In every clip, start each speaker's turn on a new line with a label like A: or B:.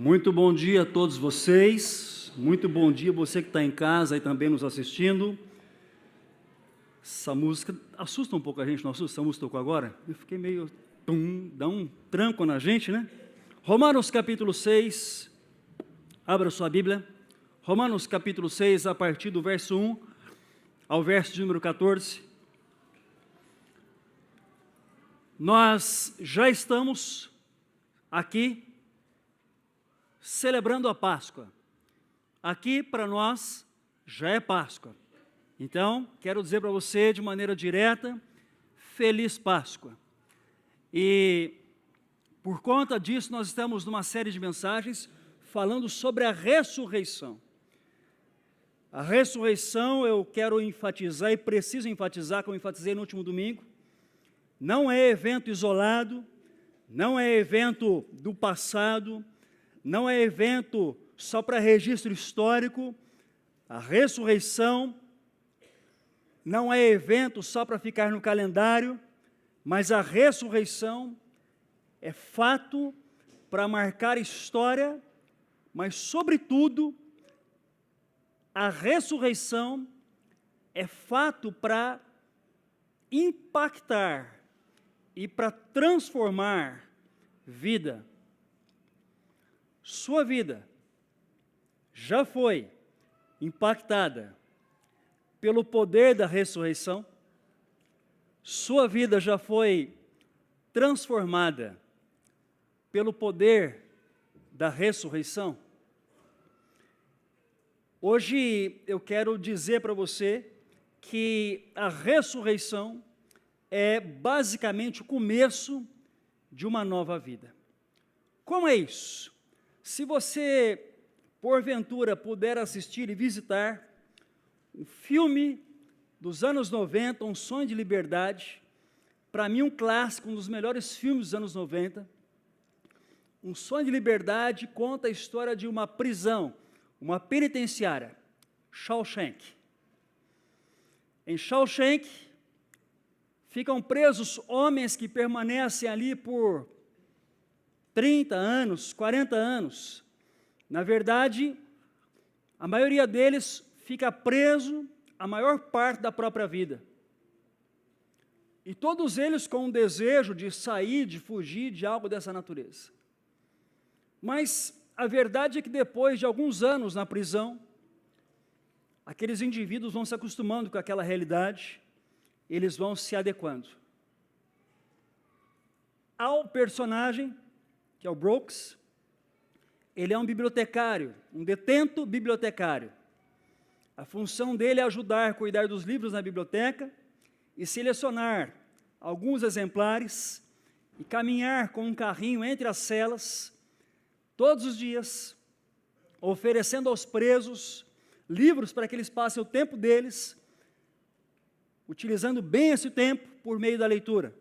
A: Muito bom dia a todos vocês, muito bom dia você que está em casa e também nos assistindo. Essa música assusta um pouco a gente, não assusta? Essa música tocou agora? Eu fiquei meio... dá um tranco na gente, né? Romanos capítulo 6, abra sua Bíblia. Romanos capítulo 6, a partir do verso 1 ao verso de número 14. Nós já estamos aqui celebrando a Páscoa. Aqui, para nós, já é Páscoa. Então, quero dizer para você, de maneira direta, Feliz Páscoa. E, por conta disso, nós estamos numa série de mensagens falando sobre a ressurreição. A ressurreição, eu quero enfatizar e preciso enfatizar, como enfatizei no último domingo, não é evento isolado, não é evento do passado, não é evento só para registro histórico. A ressurreição não é evento só para ficar no calendário, mas a ressurreição é fato para marcar história, mas, sobretudo, a ressurreição é fato para impactar e para transformar vida. Sua vida já foi impactada pelo poder da ressurreição? Sua vida já foi transformada pelo poder da ressurreição? Hoje eu quero dizer para você que a ressurreição é basicamente o começo de uma nova vida. Como é isso? Se você, porventura, puder assistir e visitar um filme dos anos 90, Um Sonho de Liberdade, para mim um clássico, um dos melhores filmes dos anos 90, Um Sonho de Liberdade conta a história de uma prisão, uma penitenciária, Shawshank. Em Shawshank, ficam presos homens que permanecem ali por 30 anos, 40 anos. Na verdade, a maioria deles fica preso a maior parte da própria vida. E todos eles com um desejo de sair, de fugir de algo dessa natureza. Mas a verdade é que depois de alguns anos na prisão, aqueles indivíduos vão se acostumando com aquela realidade, eles vão se adequando. Ao personagem, que é o Brooks, ele é um bibliotecário, um detento bibliotecário. A função dele é ajudar a cuidar dos livros na biblioteca e selecionar alguns exemplares e caminhar com um carrinho entre as celas, todos os dias, oferecendo aos presos livros para que eles passem o tempo deles, utilizando bem esse tempo por meio da leitura.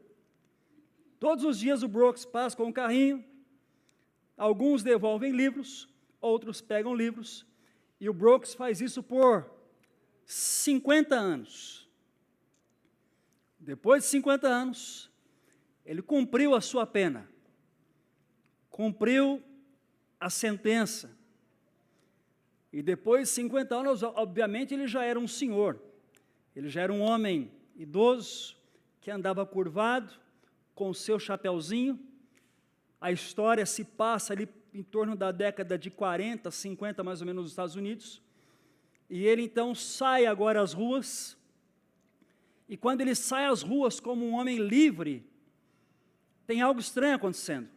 A: Todos os dias o Brooks passa com um carrinho, alguns devolvem livros, outros pegam livros, e o Brooks faz isso por 50 anos. Depois de 50 anos, ele cumpriu a sua pena, cumpriu a sentença, e depois de 50 anos, obviamente, ele já era um senhor, ele já era um homem idoso, que andava curvado, com o seu chapeuzinho. A história se passa ali em torno da década de 40, 50, mais ou menos, nos Estados Unidos. E ele, então, sai agora às ruas. E quando ele sai às ruas como um homem livre, tem algo estranho acontecendo.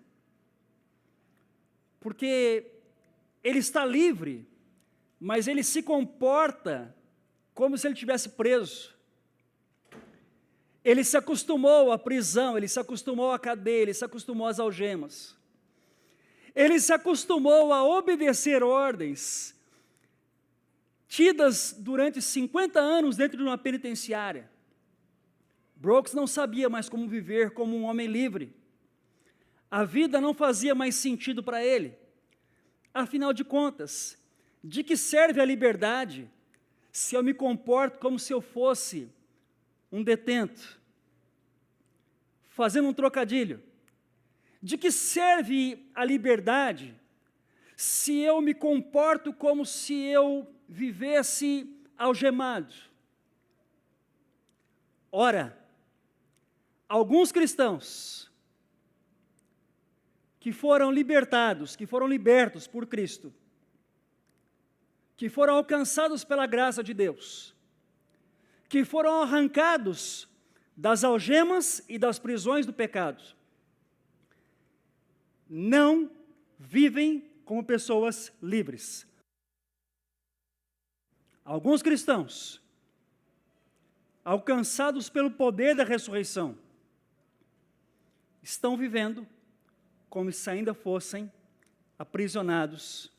A: Porque ele está livre, mas ele se comporta como se ele estivesse preso. Ele se acostumou à prisão, ele se acostumou à cadeia, ele se acostumou às algemas. Ele se acostumou a obedecer ordens tidas durante 50 anos dentro de uma penitenciária. Brooks não sabia mais como viver como um homem livre. A vida não fazia mais sentido para ele. Afinal de contas, de que serve a liberdade se eu me comporto como se eu fosse um detento? Fazendo um trocadilho, de que serve a liberdade se eu me comporto como se eu vivesse algemado. Ora, alguns cristãos que foram libertados, que foram libertos por Cristo, que foram alcançados pela graça de Deus, que foram arrancados das algemas e das prisões do pecado, não vivem como pessoas livres. Alguns cristãos, alcançados pelo poder da ressurreição, estão vivendo como se ainda fossem aprisionados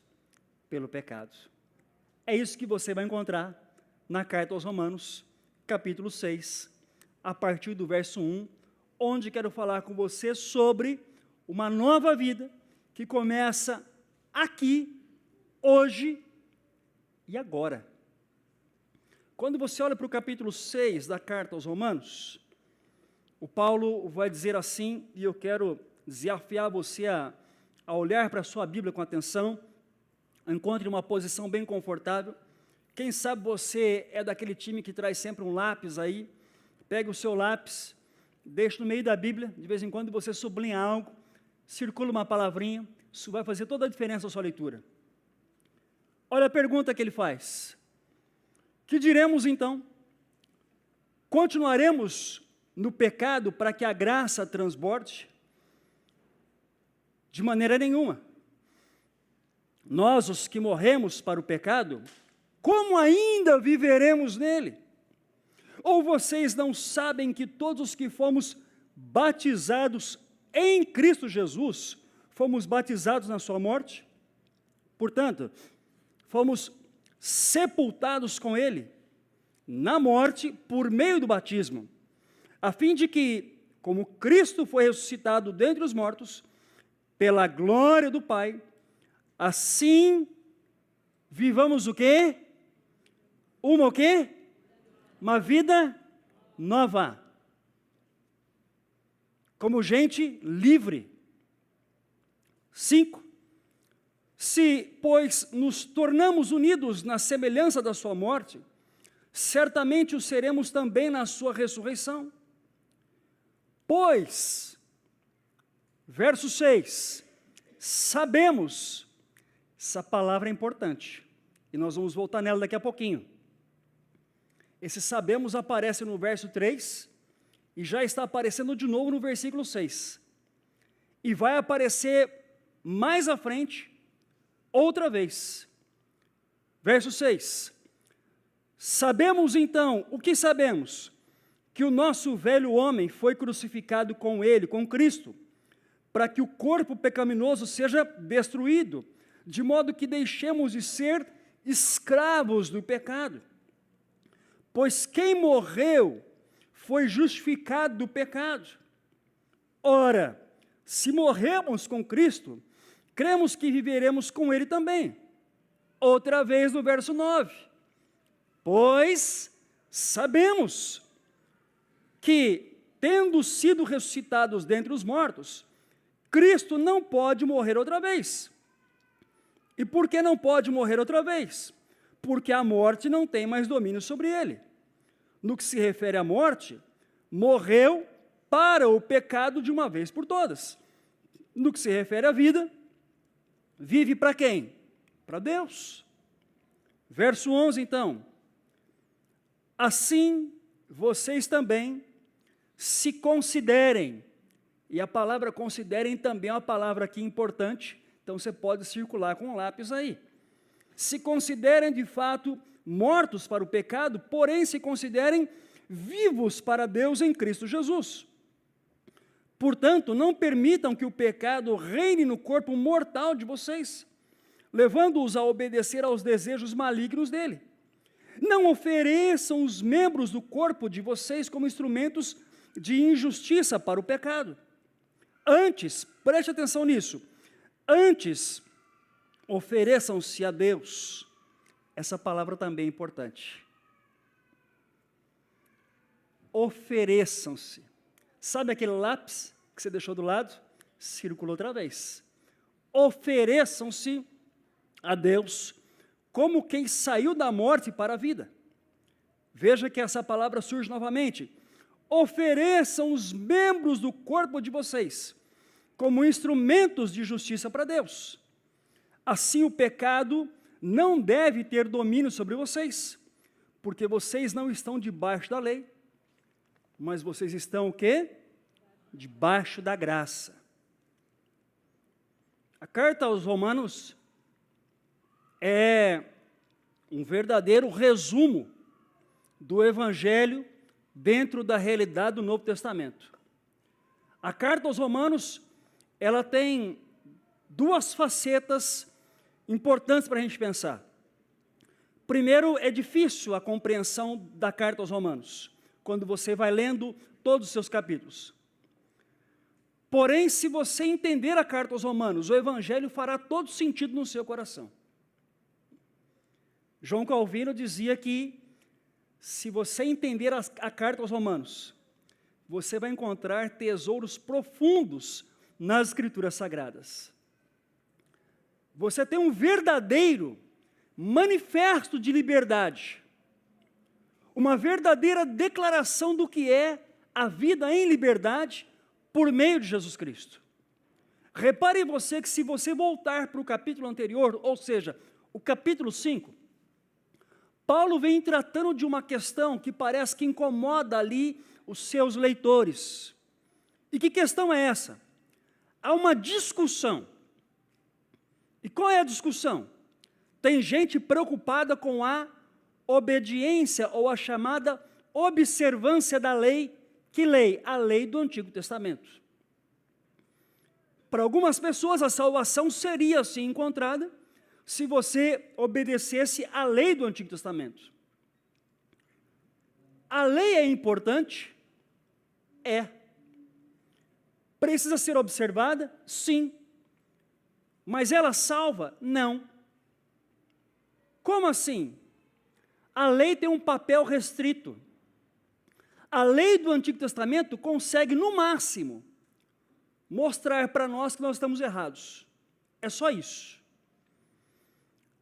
A: pelo pecado. É isso que você vai encontrar na carta aos Romanos, capítulo 6, a partir do verso 1, onde quero falar com você sobre uma nova vida que começa aqui, hoje e agora. Quando você olha para o capítulo 6 da carta aos Romanos, o Paulo vai dizer assim, e eu quero desafiar você a olhar para a sua Bíblia com atenção, encontre uma posição bem confortável. Quem sabe você é daquele time que traz sempre um lápis aí, pega o seu lápis, deixa no meio da Bíblia, de vez em quando você sublinha algo, circula uma palavrinha, isso vai fazer toda a diferença na sua leitura. Olha a pergunta que ele faz. Que diremos então? Continuaremos no pecado para que a graça transborde? De maneira nenhuma. Nós, os que morremos para o pecado, como ainda viveremos nele? Ou vocês não sabem que todos os que fomos batizados em Cristo Jesus, fomos batizados na sua morte? Portanto, fomos sepultados com ele na morte por meio do batismo, a fim de que, como Cristo foi ressuscitado dentre os mortos, pela glória do Pai, assim vivamos o quê? O quê? Uma vida nova. Como gente livre. 5. Se, pois, nos tornamos unidos na semelhança da sua morte, certamente o seremos também na sua ressurreição. Pois, verso 6, sabemos, essa palavra é importante, e nós vamos voltar nela daqui a pouquinho. Esse sabemos aparece no verso 3, e já está aparecendo de novo no versículo 6. E vai aparecer mais à frente, outra vez. Verso 6. Sabemos então, o que sabemos? Que o nosso velho homem foi crucificado com ele, com Cristo, para que o corpo pecaminoso seja destruído, de modo que deixemos de ser escravos do pecado. Pois quem morreu foi justificado do pecado. Ora, se morremos com Cristo, cremos que viveremos com ele também. Outra vez no verso 9. Pois sabemos que, tendo sido ressuscitados dentre os mortos, Cristo não pode morrer outra vez. E por que não pode morrer outra vez? Porque a morte não tem mais domínio sobre ele. No que se refere à morte, morreu para o pecado de uma vez por todas. No que se refere à vida, vive para quem? Para Deus. Verso 11, então. Assim, vocês também se considerem, e a palavra considerem também é uma palavra aqui importante, então você pode circular com um lápis aí. Se considerem de fato mortos para o pecado, porém se considerem vivos para Deus em Cristo Jesus. Portanto, não permitam que o pecado reine no corpo mortal de vocês, levando-os a obedecer aos desejos malignos dele. Não ofereçam os membros do corpo de vocês como instrumentos de injustiça para o pecado. Antes, preste atenção nisso, antes, ofereçam-se a Deus. Essa palavra também é importante. Ofereçam-se. Sabe aquele lápis que você deixou do lado? Circula outra vez. Ofereçam-se a Deus como quem saiu da morte para a vida. Veja que essa palavra surge novamente. Ofereçam os membros do corpo de vocês como instrumentos de justiça para Deus. Assim o pecado não deve ter domínio sobre vocês, porque vocês não estão debaixo da lei, mas vocês estão o quê? Debaixo da graça. A carta aos Romanos é um verdadeiro resumo do Evangelho dentro da realidade do Novo Testamento. A carta aos Romanos, ela tem duas facetas importantes para a gente pensar. Primeiro, é difícil a compreensão da carta aos Romanos, quando você vai lendo todos os seus capítulos. Porém, se você entender a carta aos Romanos, o Evangelho fará todo sentido no seu coração. João Calvino dizia que, se você entender a carta aos Romanos, você vai encontrar tesouros profundos nas Escrituras Sagradas. Você tem um verdadeiro manifesto de liberdade, uma verdadeira declaração do que é a vida em liberdade por meio de Jesus Cristo. Repare você que, se você voltar para o capítulo anterior, ou seja, o capítulo 5, Paulo vem tratando de uma questão que parece que incomoda ali os seus leitores. E que questão é essa? Há uma discussão. E qual é a discussão? Tem gente preocupada com a obediência ou a chamada observância da lei. Que lei? A lei do Antigo Testamento. Para algumas pessoas, a salvação seria assim encontrada se você obedecesse à lei do Antigo Testamento. A lei é importante? É. Precisa ser observada? Sim. Mas ela salva? Não. Como assim? A lei tem um papel restrito. A lei do Antigo Testamento consegue, no máximo, mostrar para nós que nós estamos errados. É só isso.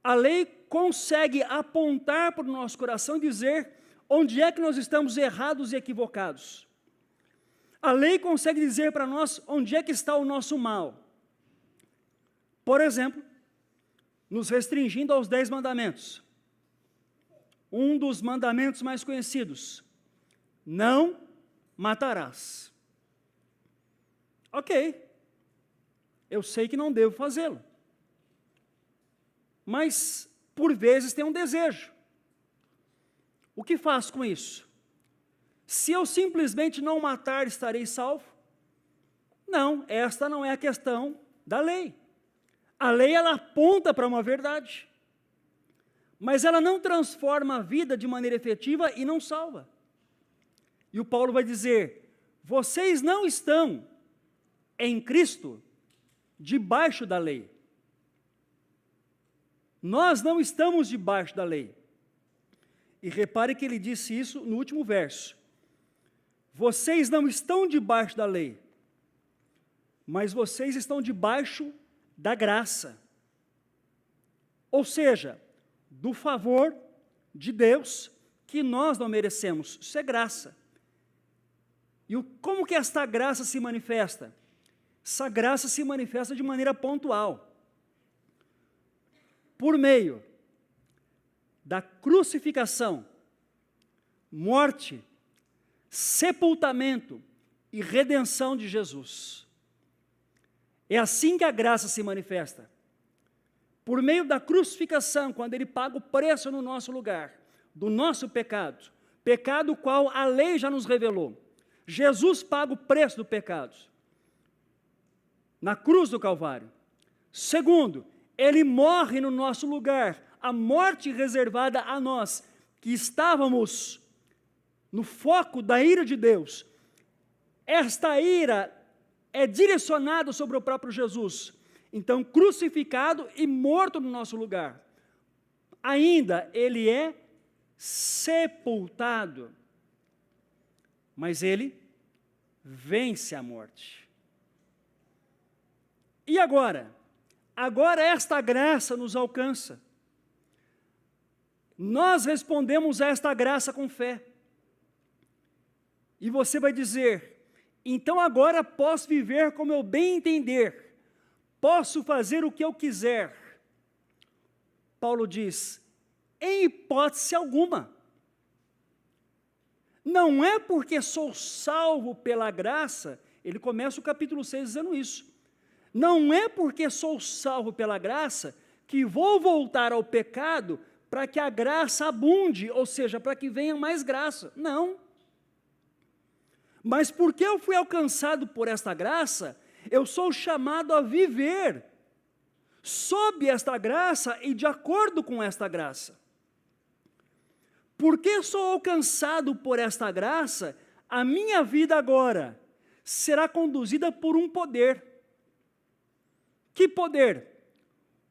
A: A lei consegue apontar para o nosso coração e dizer onde é que nós estamos errados e equivocados. A lei consegue dizer para nós onde é que está o nosso mal. Por exemplo, nos restringindo aos 10 mandamentos. Um dos mandamentos mais conhecidos: não matarás. Ok, eu sei que não devo fazê-lo. Mas, por vezes, tem um desejo. O que faço com isso? Se eu simplesmente não matar, estarei salvo? Não, esta não é a questão da lei. A lei, ela aponta para uma verdade, mas ela não transforma a vida de maneira efetiva e não salva. E o Paulo vai dizer: vocês não estão em Cristo debaixo da lei. Nós não estamos debaixo da lei. E repare que ele disse isso no último verso. Vocês não estão debaixo da lei, mas vocês estão debaixo da graça. Ou seja, do favor de Deus que nós não merecemos. Isso é graça. E como que esta graça se manifesta? Essa graça se manifesta de maneira pontual. Por meio da crucificação, morte, sepultamento e redenção de Jesus. É assim que a graça se manifesta. Por meio da crucificação, quando Ele paga o preço no nosso lugar, do nosso pecado, pecado qual a lei já nos revelou. Jesus paga o preço do pecado, na cruz do Calvário. Segundo, Ele morre no nosso lugar, a morte reservada a nós, que estávamos no foco da ira de Deus. Esta ira é direcionada sobre o próprio Jesus, então crucificado e morto no nosso lugar. Ainda Ele é sepultado, mas Ele vence a morte. E agora, agora esta graça nos alcança. Nós respondemos a esta graça com fé. E você vai dizer, então agora posso viver como eu bem entender, posso fazer o que eu quiser. Paulo diz, em hipótese alguma. Não é porque sou salvo pela graça, ele começa o capítulo 6 dizendo isso. Não é porque sou salvo pela graça que vou voltar ao pecado para que a graça abunde, ou seja, para que venha mais graça. Não. Mas porque eu fui alcançado por esta graça, eu sou chamado a viver sob esta graça e de acordo com esta graça. Porque sou alcançado por esta graça, a minha vida agora será conduzida por um poder. Que poder?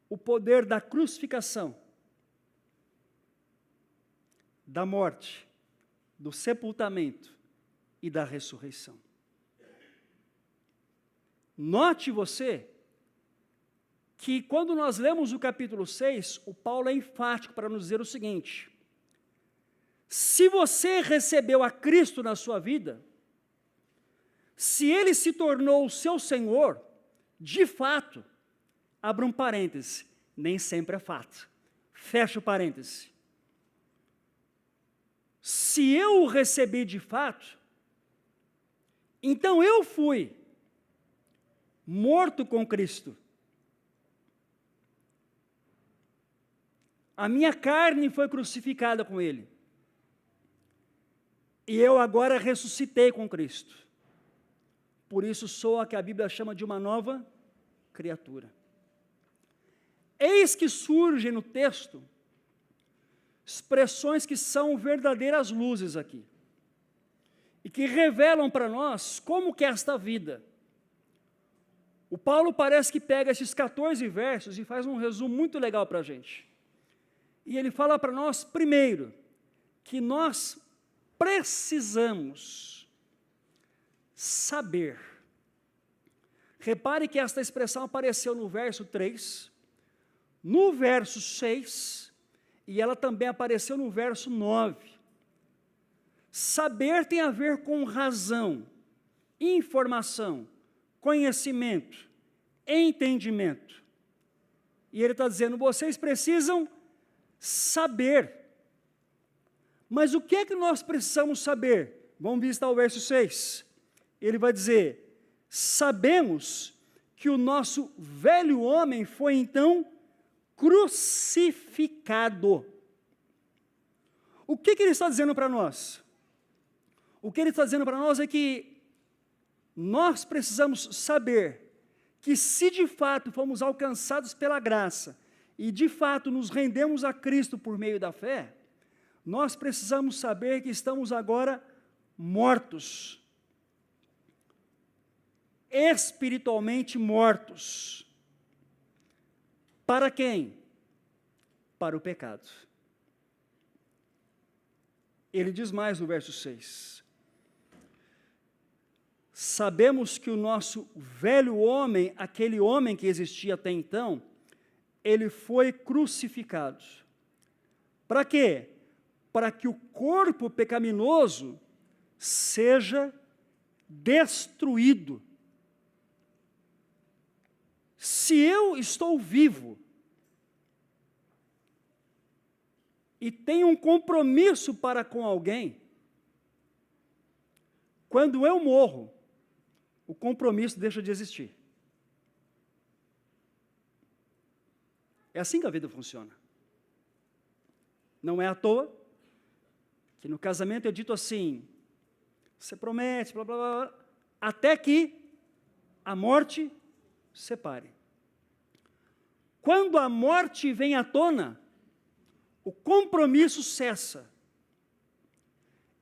A: O poder da crucificação, da morte, do sepultamento e da ressurreição. Note você que quando nós lemos o capítulo 6, o Paulo é enfático para nos dizer o seguinte: se você recebeu a Cristo na sua vida, se Ele se tornou o seu Senhor, de fato, abra um parêntese, nem sempre é fato, fecha o parêntese. Se eu o recebi de fato, então eu fui morto com Cristo. A minha carne foi crucificada com Ele. E eu agora ressuscitei com Cristo. Por isso sou a que a Bíblia chama de uma nova criatura. Eis que surgem no texto expressões que são verdadeiras luzes aqui. E que revelam para nós como que é esta vida. O Paulo parece que pega esses 14 versos e faz um resumo muito legal para a gente. E ele fala para nós, primeiro, que nós precisamos saber. Repare que esta expressão apareceu no verso 3, no verso 6, e ela também apareceu no verso 9. Saber tem a ver com razão, informação, conhecimento, entendimento. E ele está dizendo, vocês precisam saber. Mas o que é que nós precisamos saber? Vamos visitar o verso 6. Ele vai dizer, sabemos que o nosso velho homem foi então crucificado. O que ele está dizendo para nós? O que ele está dizendo para nós é que nós precisamos saber que se de fato fomos alcançados pela graça e de fato nos rendemos a Cristo por meio da fé, nós precisamos saber que estamos agora mortos, espiritualmente mortos. Para quem? Para o pecado. Ele diz mais no verso 6. Sabemos que o nosso velho homem, aquele homem que existia até então, ele foi crucificado. Para quê? Para que o corpo pecaminoso seja destruído. Se eu estou vivo e tenho um compromisso para com alguém, quando eu morro, o compromisso deixa de existir. É assim que a vida funciona. Não é à toa que no casamento é dito assim, você promete, blá, blá, blá, até que a morte separe. Quando a morte vem à tona, o compromisso cessa.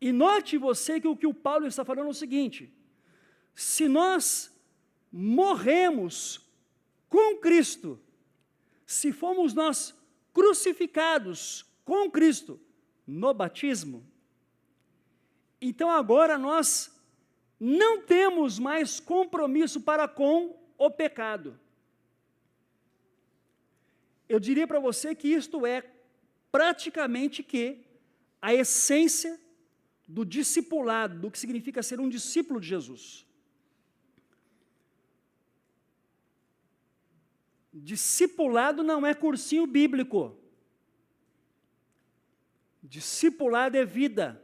A: E note você que o que o Paulo está falando é o seguinte, se nós morremos com Cristo, se fomos nós crucificados com Cristo no batismo, então agora nós não temos mais compromisso para com o pecado. eu diria para você que isto é praticamente que a essência do discipulado, do que significa ser um discípulo de Jesus. Discipulado não é cursinho bíblico. Discipulado é vida.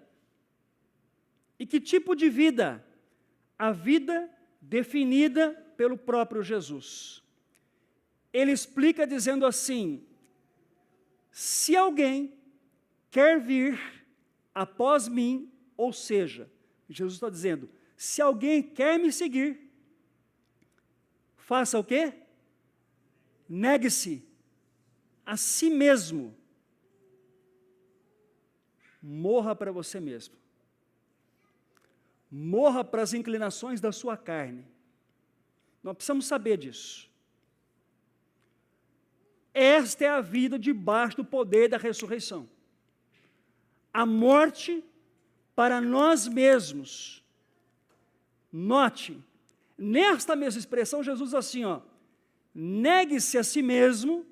A: E que tipo de vida? A vida definida pelo próprio Jesus. Ele explica dizendo assim: se alguém quer vir após mim, ou seja, Jesus está dizendo, se alguém quer me seguir, faça o quê? Negue-se a si mesmo. Morra para você mesmo. Morra para as inclinações da sua carne. Nós precisamos saber disso. Esta é a vida debaixo do poder da ressurreição. A morte para nós mesmos. Note, nesta mesma expressão, Jesus diz assim, ó, negue-se a si mesmo,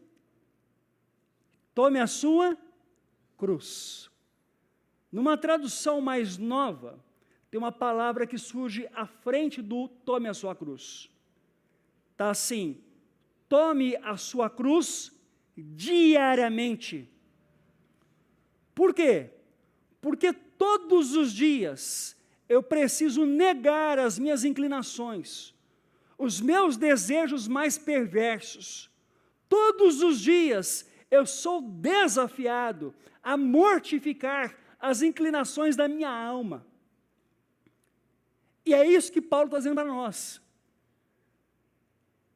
A: tome a sua cruz. Numa tradução mais nova, tem uma palavra que surge à frente do tome a sua cruz. Está assim, tome a sua cruz diariamente. Por quê? Porque todos os dias eu preciso negar as minhas inclinações, os meus desejos mais perversos. Todos os dias eu sou desafiado a mortificar as inclinações da minha alma. E é isso que Paulo está dizendo para nós.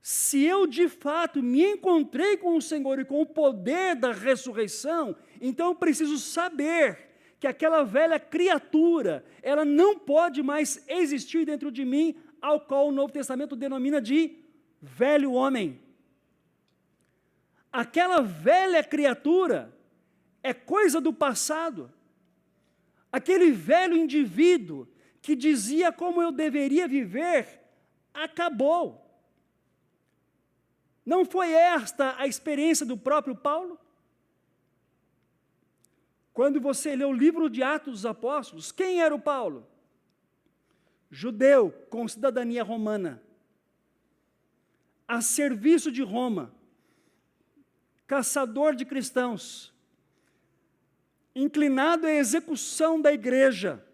A: Se eu de fato me encontrei com o Senhor e com o poder da ressurreição, então eu preciso saber que aquela velha criatura, ela não pode mais existir dentro de mim, ao qual o Novo Testamento denomina de velho homem. Aquela velha criatura é coisa do passado. Aquele velho indivíduo que dizia como eu deveria viver, acabou. Não foi esta a experiência do próprio Paulo? Quando você lê o livro de Atos dos Apóstolos, quem era o Paulo? Judeu, com cidadania romana, a serviço de Roma, caçador de cristãos, inclinado à execução da igreja.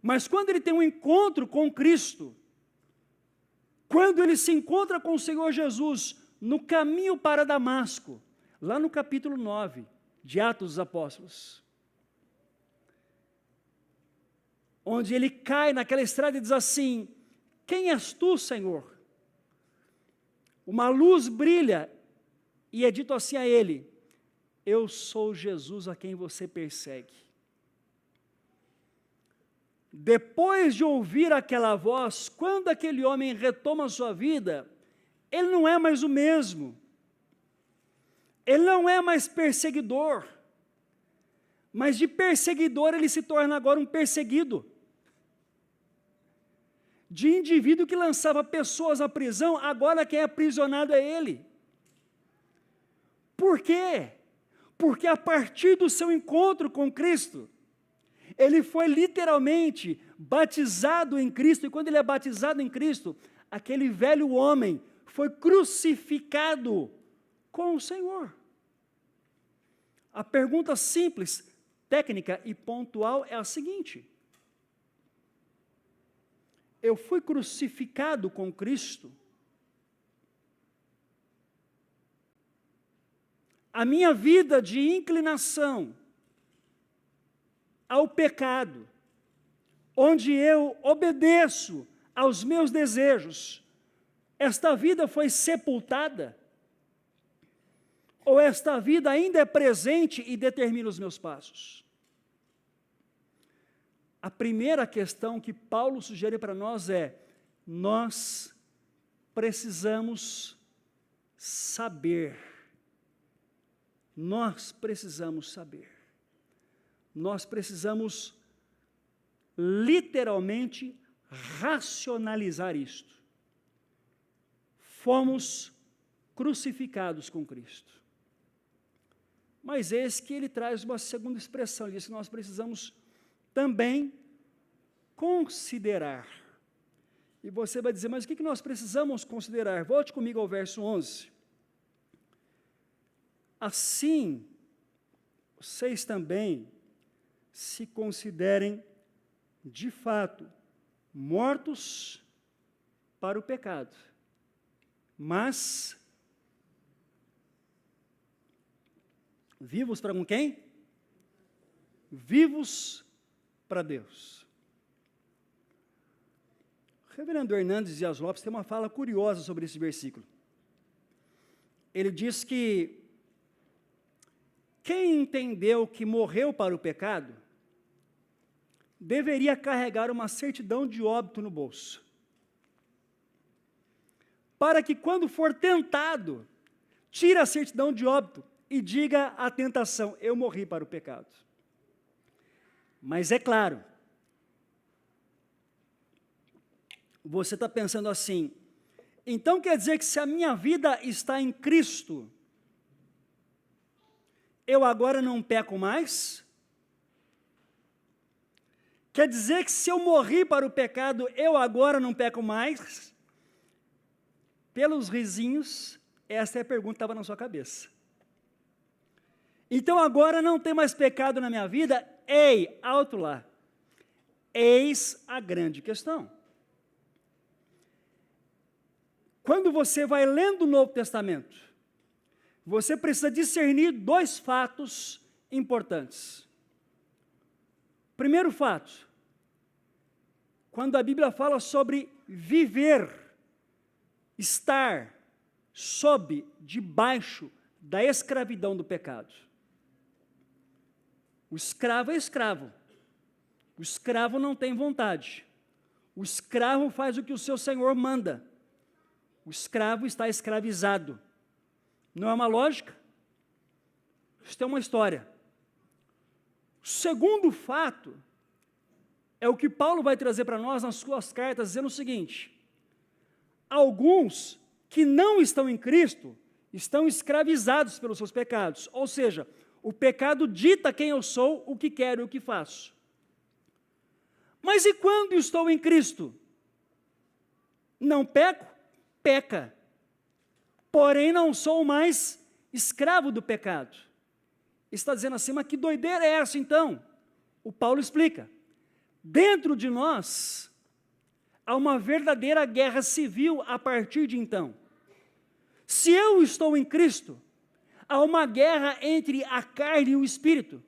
A: Mas quando ele tem um encontro com Cristo, quando ele se encontra com o Senhor Jesus no caminho para Damasco, lá no capítulo 9 de Atos dos Apóstolos, onde ele cai naquela estrada e diz assim: quem és tu, Senhor? Uma luz brilha e é dito assim a ele: eu sou Jesus a quem você persegue. Depois de ouvir aquela voz, quando aquele homem retoma a sua vida, ele não é mais o mesmo. Ele não é mais perseguidor. Mas de perseguidor ele se torna agora um perseguido. De indivíduo que lançava pessoas à prisão, agora quem é aprisionado é ele. Por quê? Porque a partir do seu encontro com Cristo, ele foi literalmente batizado em Cristo, e quando ele é batizado em Cristo, aquele velho homem foi crucificado com o Senhor. A pergunta simples, técnica e pontual é a seguinte: eu fui crucificado com Cristo? A minha vida de inclinação ao pecado, onde eu obedeço aos meus desejos, esta vida foi sepultada? Ou esta vida ainda é presente e determina os meus passos? A primeira questão que Paulo sugere para nós é: nós precisamos saber. Nós precisamos saber. Nós precisamos literalmente racionalizar isto. Fomos crucificados com Cristo. Mas eis que ele traz uma segunda expressão, ele diz que nós precisamos também considerar. E você vai dizer, mas o que nós precisamos considerar? Volte comigo ao verso 11. Assim, vocês também se considerem, de fato, mortos para o pecado, mas vivos para com quem? Vivos para Deus. O reverendo Hernandes Dias Lopes tem uma fala curiosa sobre esse versículo. Ele diz que quem entendeu que morreu para o pecado, deveria carregar uma certidão de óbito no bolso, para que quando for tentado, tire a certidão de óbito e diga à tentação, eu morri para o pecado. Mas é claro, você está pensando assim, então quer dizer que se a minha vida está em Cristo, eu agora não peco mais? Quer dizer que se eu morri para o pecado, eu agora não peco mais? Pelos risinhos, essa é a pergunta que estava na sua cabeça. Então agora não tem mais pecado na minha vida? Ei, alto lá. Eis a grande questão. Quando você vai lendo o Novo Testamento, você precisa discernir dois fatos importantes. Primeiro fato, quando a Bíblia fala sobre viver, estar sob, debaixo da escravidão do pecado. O escravo é escravo. O escravo não tem vontade. O escravo faz o que o seu senhor manda. O escravo está escravizado. Não é uma lógica? Isso é uma história. O segundo fato é o que Paulo vai trazer para nós nas suas cartas, dizendo o seguinte: alguns que não estão em Cristo estão escravizados pelos seus pecados, ou seja, o pecado dita quem eu sou, o que quero e o que faço. Mas e quando estou em Cristo? Não peco? Peca. Porém, não sou mais escravo do pecado. Está dizendo assim, mas que doideira é essa então? O Paulo explica. Dentro de nós, há uma verdadeira guerra civil a partir de então. Se eu estou em Cristo, há uma guerra entre a carne e o espírito.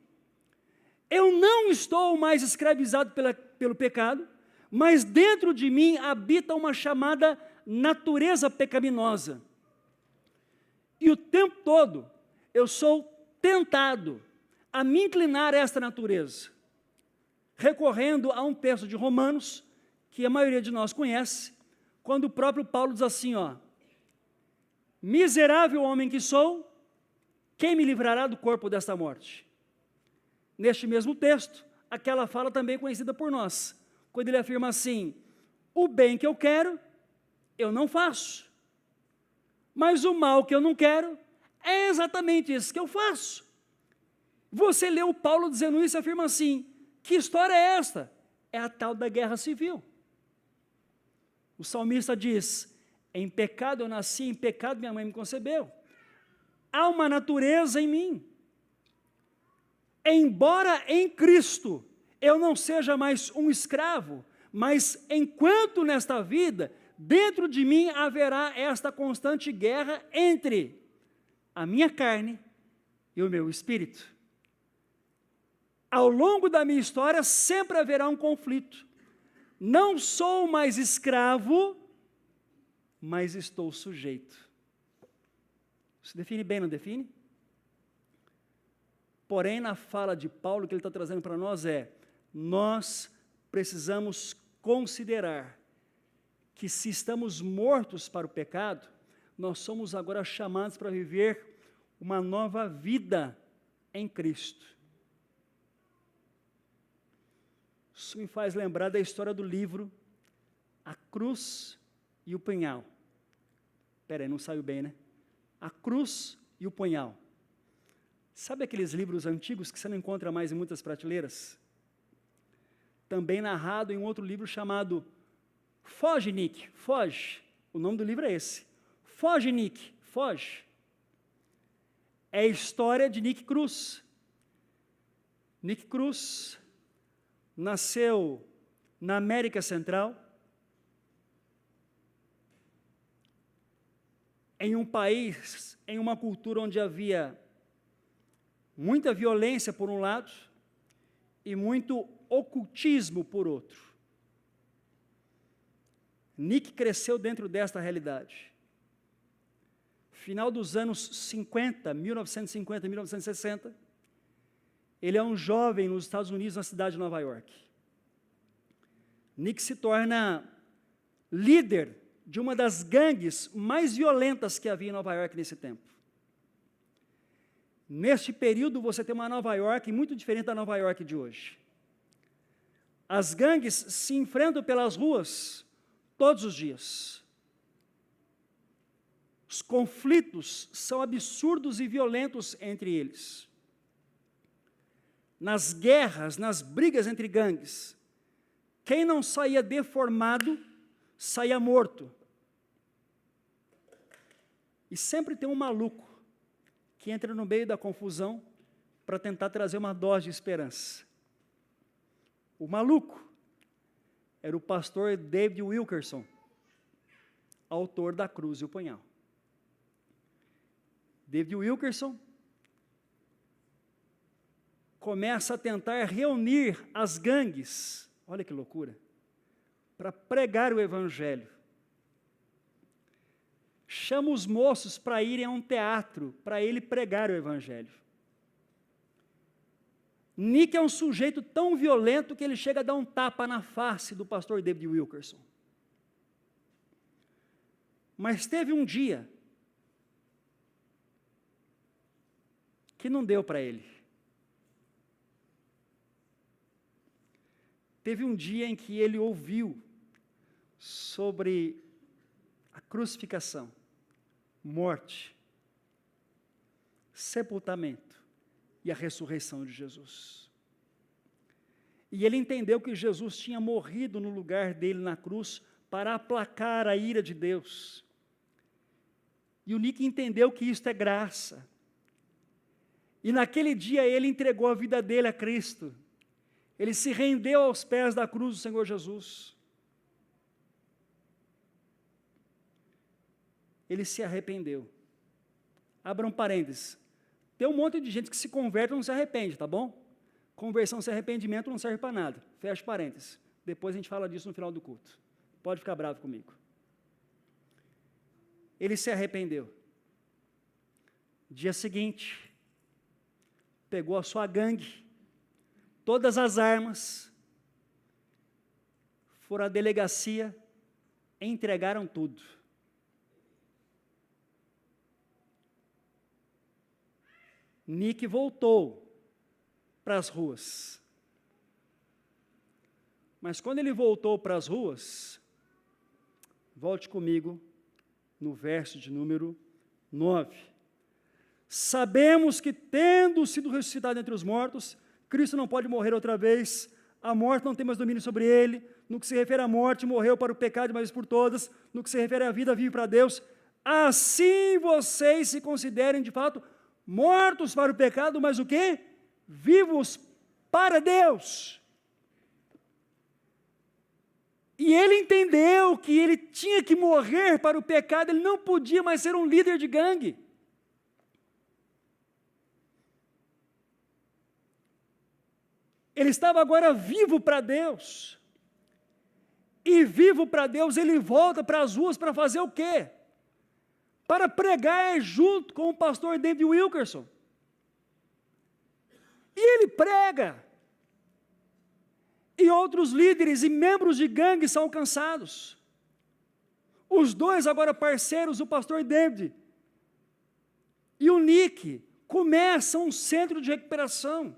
A: Eu não estou mais escravizado pelo pecado, mas dentro de mim habita uma chamada natureza pecaminosa. E o tempo todo eu sou tentado a me inclinar a esta natureza, recorrendo a um texto de Romanos, que a maioria de nós conhece, quando o próprio Paulo diz assim, ó, miserável homem que sou, quem me livrará do corpo desta morte? Neste mesmo texto, aquela fala também conhecida por nós, quando ele afirma assim, o bem que eu quero, eu não faço, mas o mal que eu não quero, é exatamente isso que eu faço. Você lê o Paulo dizendo isso e afirma assim, que história é esta? É a tal da guerra civil. O salmista diz, em pecado eu nasci, em pecado minha mãe me concebeu. Há uma natureza em mim. Embora em Cristo eu não seja mais um escravo, mas enquanto nesta vida, dentro de mim haverá esta constante guerra entre a minha carne e o meu espírito. Ao longo da minha história sempre haverá um conflito. Não sou mais escravo, mas estou sujeito. Se define bem, não define? Porém, na fala de Paulo, o que ele está trazendo para nós é, nós precisamos considerar que se estamos mortos para o pecado, nós somos agora chamados para viver uma nova vida em Cristo. Isso me faz lembrar da história do livro A Cruz e o Punhal. Espera aí, não saiu bem, né? A Cruz e o Punhal. Sabe aqueles livros antigos que você não encontra mais em muitas prateleiras? Também narrado em um outro livro chamado Foge, Nick, Foge. O nome do livro é esse. Foge, Nick, foge. É a história de Nick Cruz. Nick Cruz nasceu na América Central, em um país, em uma cultura onde havia muita violência por um lado e muito ocultismo por outro. Nick cresceu dentro desta realidade. Final dos anos 50, 1950, 1960, ele é um jovem nos Estados Unidos, na cidade de Nova York. Nick se torna líder de uma das gangues mais violentas que havia em Nova York nesse tempo. Neste período, você tem uma Nova York muito diferente da Nova York de hoje. As gangues se enfrentam pelas ruas todos os dias. Os conflitos são absurdos e violentos entre eles. Nas guerras, nas brigas entre gangues, quem não saía deformado, saía morto. E sempre tem um maluco que entra no meio da confusão para tentar trazer uma dose de esperança. O maluco era o pastor David Wilkerson, autor da Cruz e o Punhal. David Wilkerson começa a tentar reunir as gangues, olha que loucura, para pregar o Evangelho. Chama os moços para irem a um teatro, para ele pregar o Evangelho. Nick é um sujeito tão violento que ele chega a dar um tapa na face do pastor David Wilkerson. Mas teve um dia que não deu para ele. Teve um dia em que ele ouviu sobre a crucificação, morte, sepultamento e a ressurreição de Jesus. E ele entendeu que Jesus tinha morrido no lugar dele na cruz para aplacar a ira de Deus. E o Nick entendeu que isto é graça. E naquele dia ele entregou a vida dele a Cristo. Ele se rendeu aos pés da cruz do Senhor Jesus. Ele se arrependeu. Abra um parênteses. Tem um monte de gente que se converte e não se arrepende, tá bom? Conversão sem arrependimento não serve para nada. Fecha parênteses. Depois a gente fala disso no final do culto. Pode ficar bravo comigo. Ele se arrependeu. Dia seguinte, pegou a sua gangue, todas as armas, foram à delegacia, entregaram tudo. Nick voltou para as ruas. Mas quando ele voltou para as ruas, volte comigo no verso de número 9. Sabemos que, tendo sido ressuscitado entre os mortos, Cristo não pode morrer outra vez, a morte não tem mais domínio sobre ele. No que se refere à morte, morreu para o pecado de uma vez por todas. No que se refere à vida, vive para Deus. Assim vocês se considerem de fato mortos para o pecado, mas o quê? Vivos para Deus. E ele entendeu que ele tinha que morrer para o pecado, ele não podia mais ser um líder de gangue. Ele estava agora vivo para Deus. E vivo para Deus, ele volta para as ruas para fazer o quê? Para pregar junto com o pastor David Wilkerson. E ele prega. E outros líderes e membros de gangue são alcançados. Os dois agora parceiros, o pastor David e o Nick, começam um centro de recuperação.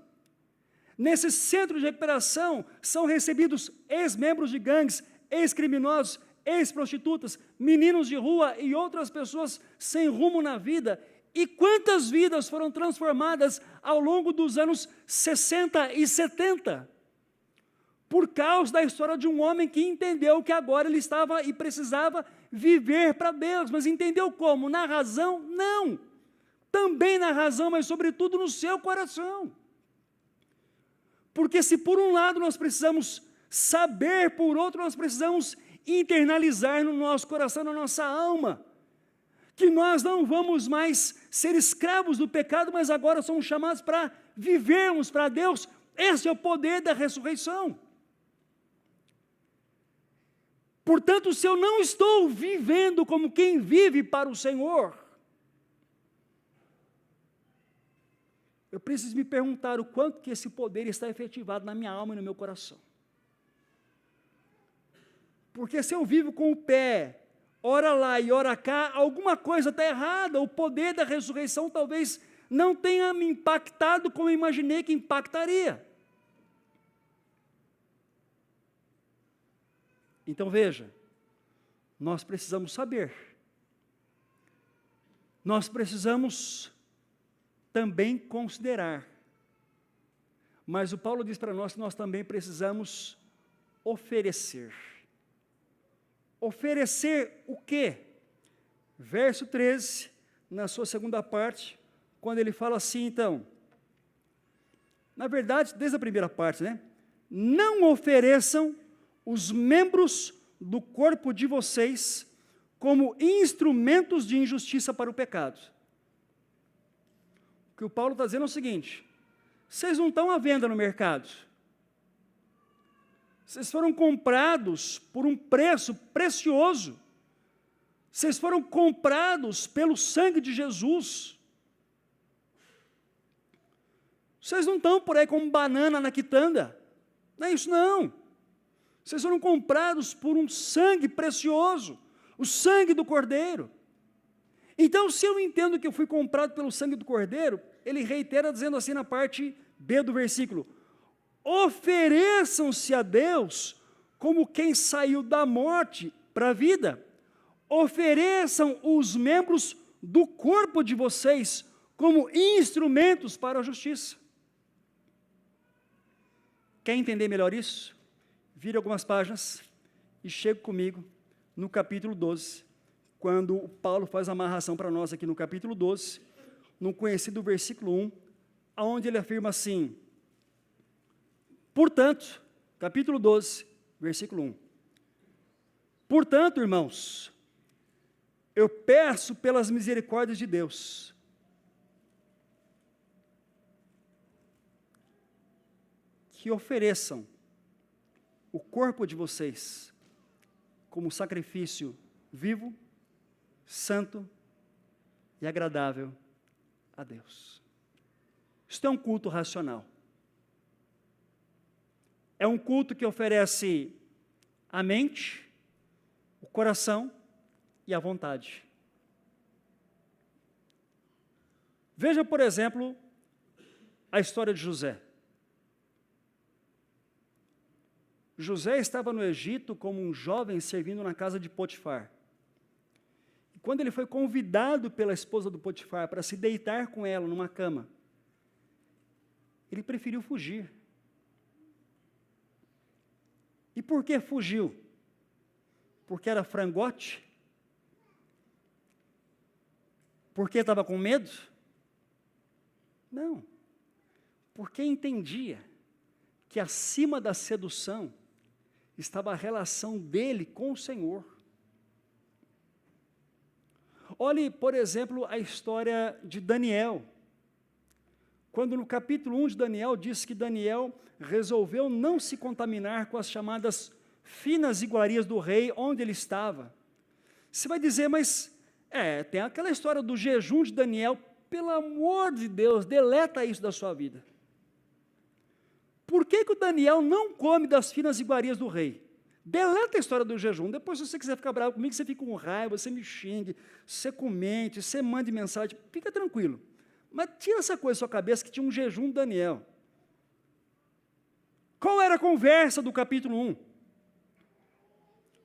A: Nesse centro de recuperação são recebidos ex-membros de gangues, ex-criminosos, ex-prostitutas, meninos de rua e outras pessoas sem rumo na vida. E quantas vidas foram transformadas ao longo dos anos 60 e 70? Por causa da história de um homem que entendeu que agora ele estava e precisava viver para Deus. Mas entendeu como? Na razão? Não. Também na razão, mas sobretudo no seu coração. Porque se por um lado nós precisamos saber, por outro nós precisamos internalizar no nosso coração, na nossa alma, que nós não vamos mais ser escravos do pecado, mas agora somos chamados para vivermos para Deus. Esse é o poder da ressurreição. Portanto, se eu não estou vivendo como quem vive para o Senhor, eu preciso me perguntar o quanto que esse poder está efetivado na minha alma e no meu coração. Porque se eu vivo com o pé, ora lá e ora cá, alguma coisa está errada. O poder da ressurreição talvez não tenha me impactado como eu imaginei que impactaria. Então veja, nós precisamos saber. Nós precisamos também considerar. Mas o Paulo diz para nós que nós também precisamos oferecer. Oferecer o quê? Verso 13, na sua segunda parte, quando ele fala assim, então, na verdade, desde a primeira parte, né? Não ofereçam os membros do corpo de vocês como instrumentos de injustiça para o pecado. O que o Paulo está dizendo é o seguinte: vocês não estão à venda no mercado. Vocês foram comprados por um preço precioso. Vocês foram comprados pelo sangue de Jesus. Vocês não estão por aí como banana na quitanda. Não é isso, não. Vocês foram comprados por um sangue precioso, o sangue do Cordeiro. Então, se eu entendo que eu fui comprado pelo sangue do Cordeiro, ele reitera dizendo assim na parte B do versículo: ofereçam-se a Deus como quem saiu da morte para a vida. Ofereçam os membros do corpo de vocês como instrumentos para a justiça. Quer entender melhor isso? Vire algumas páginas e chegue comigo no capítulo 12, quando o Paulo faz a amarração para nós aqui no capítulo 12, no conhecido versículo 1, onde ele afirma assim: portanto, capítulo 12, versículo 1. Portanto, irmãos, eu peço pelas misericórdias de Deus, que ofereçam o corpo de vocês como sacrifício vivo, santo e agradável a Deus. Isto é um culto racional. É um culto que oferece a mente, o coração e a vontade. Veja, por exemplo, a história de José. José estava no Egito como um jovem servindo na casa de Potifar. E quando ele foi convidado pela esposa do Potifar para se deitar com ela numa cama, ele preferiu fugir. E por que fugiu? Porque era frangote? Porque estava com medo? Não. Porque entendia que acima da sedução estava a relação dele com o Senhor. Olhe, por exemplo, a história de Daniel. Quando no capítulo 1 de Daniel diz que Daniel resolveu não se contaminar com as chamadas finas iguarias do rei onde ele estava. Você vai dizer, mas tem aquela história do jejum de Daniel. Pelo amor de Deus, deleta isso da sua vida. Por que o Daniel não come das finas iguarias do rei? Deleta a história do jejum. Depois, se você quiser ficar bravo comigo, você fica com raiva, você me xingue, você comente, você mande mensagem, fica tranquilo. Mas tira essa coisa da sua cabeça que tinha um jejum de Daniel. Qual era a conversa do capítulo 1?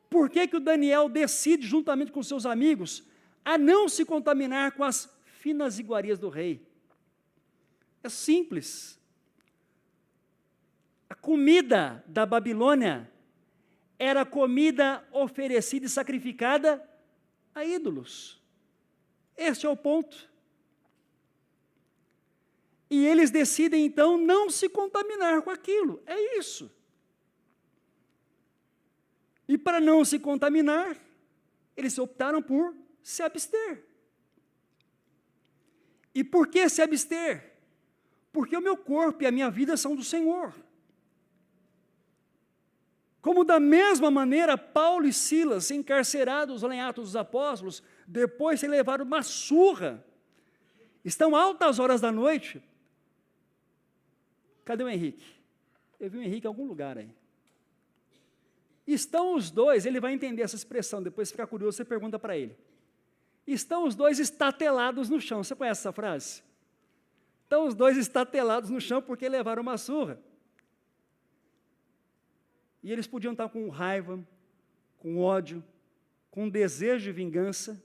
A: Por que o Daniel decide, juntamente com seus amigos, a não se contaminar com as finas iguarias do rei? É simples. A comida da Babilônia era comida oferecida e sacrificada a ídolos. Este é o ponto. E eles decidem, então, não se contaminar com aquilo. É isso. E para não se contaminar, eles optaram por se abster. E por que se abster? Porque o meu corpo e a minha vida são do Senhor. Como da mesma maneira, Paulo e Silas, encarcerados lá em Atos dos Apóstolos, depois de levar uma surra, estão altas horas da noite. Cadê o Henrique? Eu vi o Henrique em algum lugar aí. Estão os dois, ele vai entender essa expressão, depois se ficar curioso, você pergunta para ele. Estão os dois estatelados no chão, você conhece essa frase? Estão os dois estatelados no chão porque levaram uma surra. E eles podiam estar com raiva, com ódio, com desejo de vingança,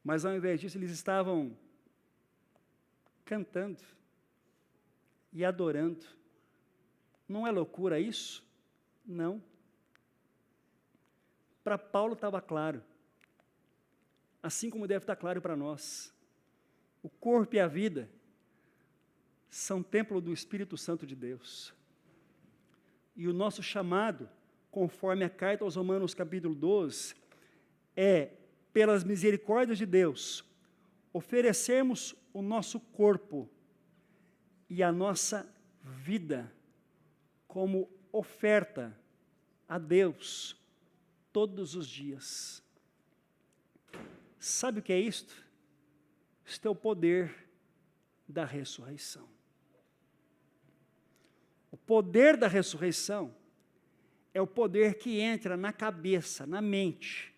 A: mas ao invés disso eles estavam cantando e adorando. Não é loucura isso? Não. Para Paulo estava claro, assim como deve estar claro para nós. O corpo e a vida são templo do Espírito Santo de Deus. E o nosso chamado, conforme a carta aos Romanos capítulo 12, é, pelas misericórdias de Deus, oferecermos o nosso corpo e a nossa vida como oferta a Deus todos os dias. Sabe o que é isto? Isto é o poder da ressurreição. O poder da ressurreição é o poder que entra na cabeça, na mente,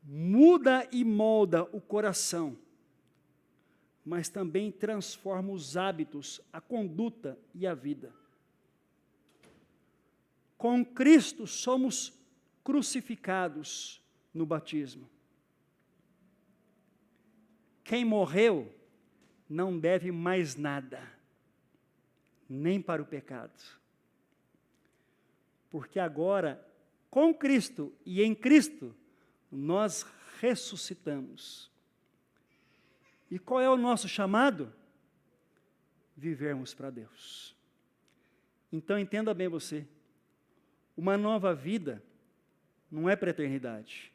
A: muda e molda o coração, mas também transforma os hábitos, a conduta e a vida. Com Cristo somos crucificados no batismo. Quem morreu não deve mais nada, nem para o pecado. Porque agora, com Cristo e em Cristo, nós ressuscitamos. E qual é o nosso chamado? Vivermos para Deus. Então entenda bem você, uma nova vida não é para a eternidade.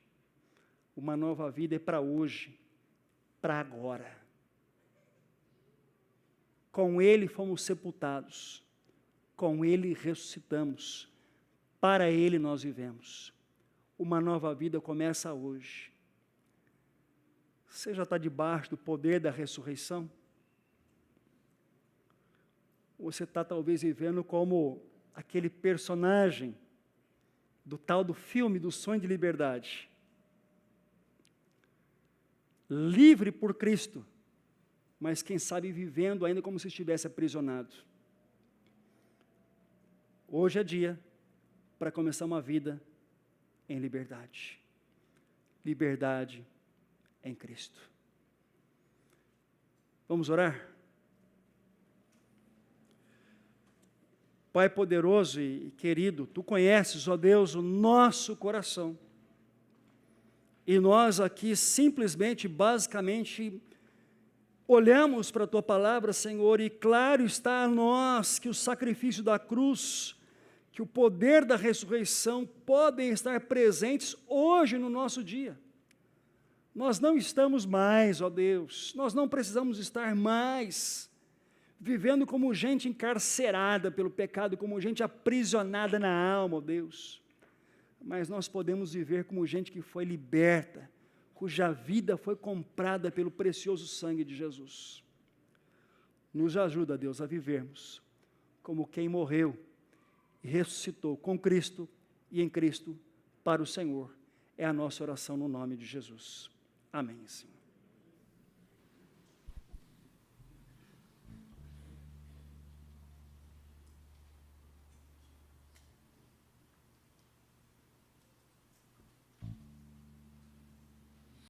A: Uma nova vida é para hoje, para agora. Com Ele fomos sepultados, com Ele ressuscitamos, para Ele nós vivemos. Uma nova vida começa hoje. Você já está debaixo do poder da ressurreição? Ou você está talvez vivendo como aquele personagem do tal do filme do Sonho de Liberdade? Livre por Cristo, mas quem sabe vivendo ainda como se estivesse aprisionado. Hoje é dia para começar uma vida em liberdade. Liberdade em Cristo. Vamos orar? Pai poderoso e querido, Tu conheces, ó Deus, o nosso coração. E nós aqui simplesmente, basicamente, olhamos para a Tua palavra, Senhor, e claro está a nós que o sacrifício da cruz, que o poder da ressurreição podem estar presentes hoje no nosso dia. Nós não estamos mais, ó Deus, nós não precisamos estar mais vivendo como gente encarcerada pelo pecado, como gente aprisionada na alma, ó Deus. Mas nós podemos viver como gente que foi liberta, cuja vida foi comprada pelo precioso sangue de Jesus. Nos ajuda, Deus, a vivermos como quem morreu e ressuscitou com Cristo e em Cristo para o Senhor. É a nossa oração no nome de Jesus. Amém, Senhor.